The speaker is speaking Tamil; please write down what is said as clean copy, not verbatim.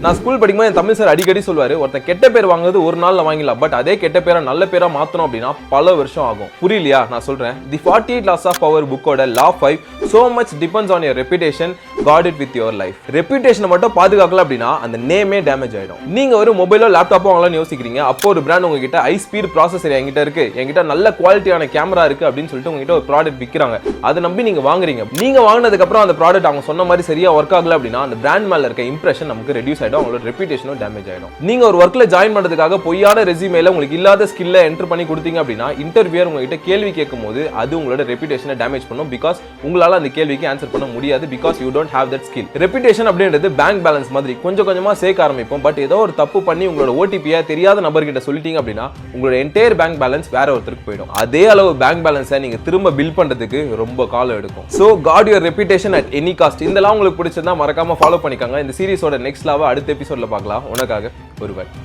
நான் ஸ்கூல் படிக்கும்போது என் தமிழ் சார் அடிக்கடி சொல்லுவாரு, ஒருத்தன் கெட்ட பேர் வாங்குறது ஒரு நாள்ல வாங்கிடலாம், பட் அதே கெட்ட பேரை நல்ல பேரா மாத்தணும் அப்படின்னா பல வருஷம் ஆகும். புரியலையா? நான் சொல்றேன். தி 48 Laws of Power புக்கோட Law 5 so much depends on your reputation, guard it with your life. ரெப்யூட்டேஷனை மட்டும் பாதுகாக்கல அப்படின்னா அந்த நேமே டேமேஜ் ஆயிடும். நீங்க ஒரு மொபைலோ லேப்டாப்போ வாங்கலாம்னு யோசிக்கிறீங்க. அப்போ ஒரு பிராண்ட் உங்ககிட்ட ஹை ஸ்பீட் ப்ராசஸர் என்கிட்ட இருக்கு, என்கிட்ட நல்ல குவாலிட்டியான கேமரா இருக்கு அப்படின்னு சொல்லிட்டு உங்ககிட்ட ஒரு ப்ராடக்ட் விற்கிறாங்க. அதை நம்பி நீங்க வாங்குறீங்க. நீங்க வாங்கினதுக்கு அப்புறம் அந்த ப்ராடக்ட் அவங்க சொன்ன மாதிரி சரியா ஒர்க் ஆகல அப்படின்னா அந்த பிராண்ட் மேல இருக்க இம்ப்ரெஷன் நமக்கு ரெடியூஸ் ஆயிடும், அவங்களோட ரெப்யூட்டேஷனும் டேமேஜ் ஆயிடும். நீங்க ஒரு ஒர்க்ல ஜாயின் பண்றதுக்காக பொய்யான ரெஸ்யூமேல உங்களுக்கு இல்லாத ஸ்கில்ல என்டர் பண்ணி கொடுத்தீங்க அப்படின்னா இன்டர்வியூர் உங்ககிட்ட கேள்வி கேட்கும் போது அது உங்களோட ரெப்யூட்டேஷனை டேமேஜ் பண்ணும். பிகாஸ் உங்களால அந்த கேள்விக்கு ஆன்சர் பண்ண முடியாது. Because you don't have that skill. Reputation அப்படின்றது பேங்க் பேலன்ஸ் மாதிரி கொஞ்சம் கொஞ்சமா சேர்க்க ஆரம்பிப்போம். பட் ஏதோ ஒரு தப்பு பண்ணி உங்களோட ஓடிபியை தெரியாத நபர்கிட்ட சொல்லிட்டீங்க அப்படின்னா உங்களோட என்டையர் பேங்க் பேலன்ஸ் வேற ஒருத்தருக்கு போயிடும். அதே அளவு பேங்க் பேலன்ஸை நீங்க திரும்ப பில் பண்றதுக்கு ரொம்ப காலம் எடுக்கும். So guard your reputation at any cost. இதெல்லாம் உங்களுக்கு பிடிச்சிருந்தா மறக்காம ஃபாலோ பண்ணிக்கோங்க. இந்த சீரிஸோட நெக்ஸ்ட் லாவை அடுத்த எபிசோட்ல பார்க்கலாம். உனக்காக ஒருவர்.